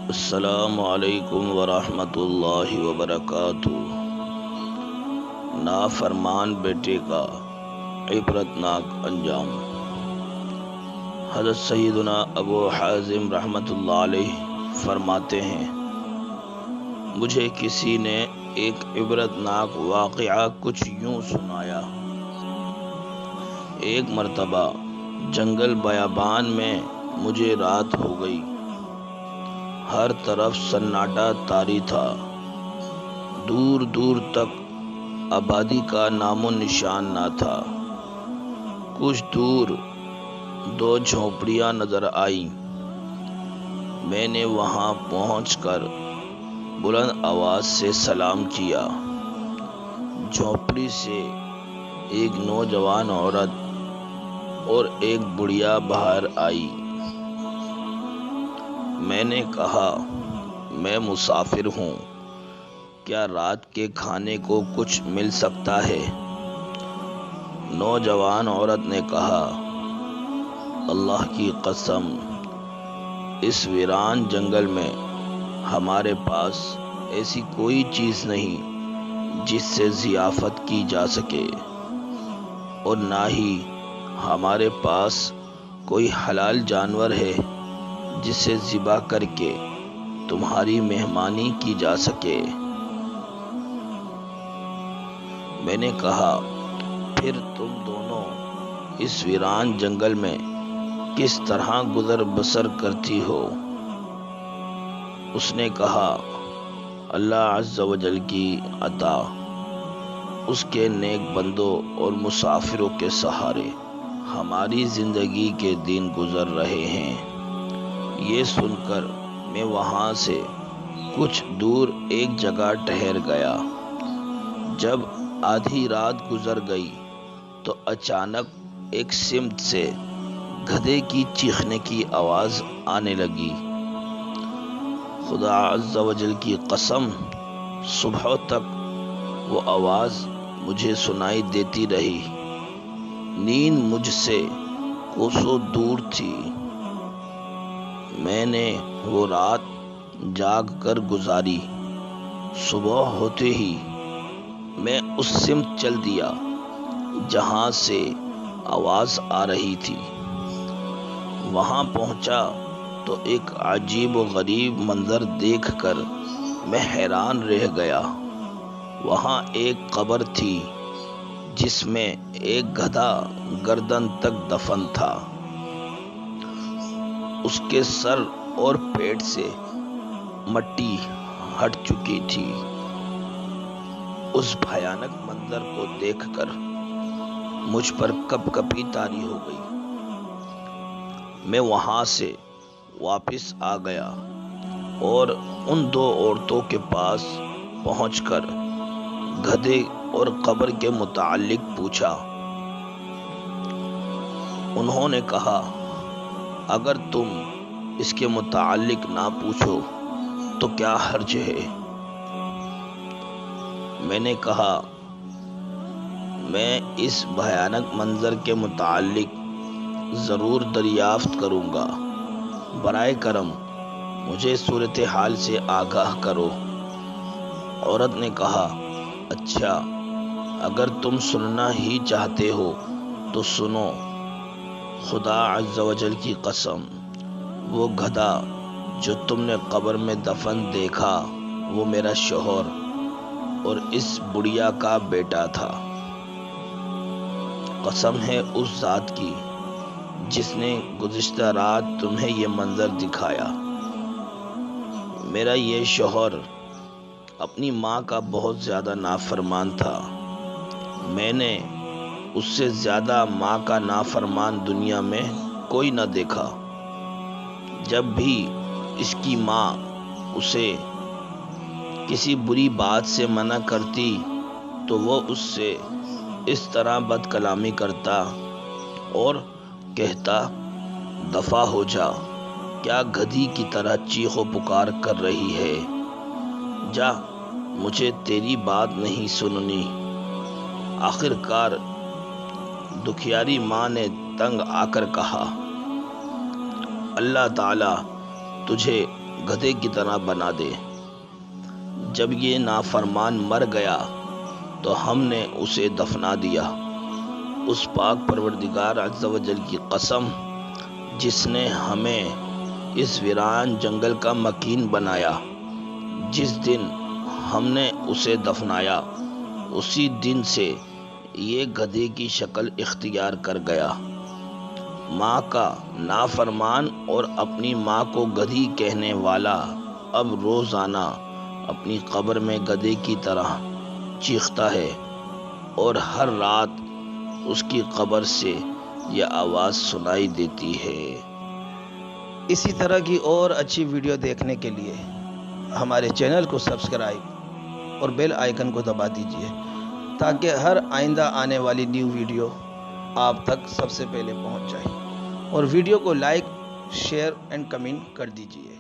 السلام علیکم ورحمۃ اللہ وبرکاتہ۔ نافرمان بیٹے کا عبرت ناک انجام۔ حضرت سیدنا ابو حازم رحمۃ اللہ علیہ فرماتے ہیں، مجھے کسی نے ایک عبرت ناک واقعہ کچھ یوں سنایا۔ ایک مرتبہ جنگل بیابان میں مجھے رات ہو گئی۔ ہر طرف سناٹا طاری تھا، دور دور تک آبادی کا نام و نشان نہ تھا۔ کچھ دور 2 جھونپڑیاں نظر آئیں۔ میں نے وہاں پہنچ کر بلند آواز سے سلام کیا۔ جھونپڑی سے ایک نوجوان عورت اور ایک بڑھیا باہر آئی۔ میں نے کہا، میں مسافر ہوں، کیا رات کے کھانے کو کچھ مل سکتا ہے؟ نوجوان عورت نے کہا، اللہ کی قسم، اس ویران جنگل میں ہمارے پاس ایسی کوئی چیز نہیں جس سے ضیافت کی جا سکے، اور نہ ہی ہمارے پاس کوئی حلال جانور ہے جسے ذبح کر کے تمہاری مہمانی کی جا سکے۔ میں نے کہا، پھر تم دونوں اس ویران جنگل میں کس طرح گزر بسر کرتی ہو؟ اس نے کہا، اللہ عز و جل کی عطا، اس کے نیک بندوں اور مسافروں کے سہارے ہماری زندگی کے دن گزر رہے ہیں۔ یہ سن کر میں وہاں سے کچھ دور ایک جگہ ٹھہر گیا۔ جب آدھی رات گزر گئی تو اچانک ایک سمت سے گدھے کی چیخنے کی آواز آنے لگی۔ خدا عز و جل کی قسم، صبح تک وہ آواز مجھے سنائی دیتی رہی۔ نیند مجھ سے کوسوں دور تھی۔ میں نے وہ رات جاگ کر گزاری۔ صبح ہوتے ہی میں اس سمت چل دیا جہاں سے آواز آ رہی تھی۔ وہاں پہنچا تو ایک عجیب و غریب منظر دیکھ کر میں حیران رہ گیا۔ وہاں ایک قبر تھی جس میں ایک گدھا گردن تک دفن تھا۔ اس کے سر اور پیٹ سے مٹی ہٹ چکی تھی۔ اس بھیانک منظر کو دیکھ کر مجھ پر کپ کپی طاری ہو گئی۔ میں وہاں سے واپس آ گیا اور ان 2 عورتوں کے پاس پہنچ کر گدھے اور قبر کے متعلق پوچھا۔ انہوں نے کہا، اگر تم اس کے متعلق نہ پوچھو تو کیا حرج ہے؟ میں نے کہا، میں اس بھیانک منظر کے متعلق ضرور دریافت کروں گا، برائے کرم مجھے صورتحال سے آگاہ کرو۔ عورت نے کہا، اچھا، اگر تم سننا ہی چاہتے ہو تو سنو۔ خدا عز و جل کی قسم، وہ گدھا جو تم نے قبر میں دفن دیکھا وہ میرا شوہر اور اس بڑھیا کا بیٹا تھا۔ قسم ہے اس ذات کی جس نے گزشتہ رات تمہیں یہ منظر دکھایا۔ میرا یہ شوہر اپنی ماں کا بہت زیادہ نافرمان تھا۔ میں نے اس سے زیادہ ماں کا نافرمان دنیا میں کوئی نہ دیکھا۔ جب بھی اس کی ماں اسے کسی بری بات سے منع کرتی تو وہ اس سے اس طرح بد کلامی کرتا اور کہتا، دفع ہو جا، کیا گدھی کی طرح چیخ و پکار کر رہی ہے؟ جا، مجھے تیری بات نہیں سننی۔ آخر کار دکھیاری ماں نے تنگ آ کر کہا، اللہ تعالیٰ تجھے گدھے کی طرح بنا دے۔ جب یہ نافرمان مر گیا تو ہم نے اسے دفنا دیا۔ اس پاک پروردگار عز و جل کی قسم جس نے ہمیں اس ویران جنگل کا مکین بنایا، جس دن ہم نے اسے دفنایا اسی دن سے یہ گدھے کی شکل اختیار کر گیا۔ ماں کا نافرمان اور اپنی ماں کو گدھی کہنے والا اب روزانہ اپنی قبر میں گدھے کی طرح چیختا ہے، اور ہر رات اس کی قبر سے یہ آواز سنائی دیتی ہے۔ اسی طرح کی اور اچھی ویڈیو دیکھنے کے لیے ہمارے چینل کو سبسکرائب اور بیل آئیکن کو دبا دیجیے تاکہ ہر آئندہ آنے والی نیو ویڈیو آپ تک سب سے پہلے پہنچ جائے، اور ویڈیو کو لائک، شیئر اینڈ کمنٹ کر دیجیے۔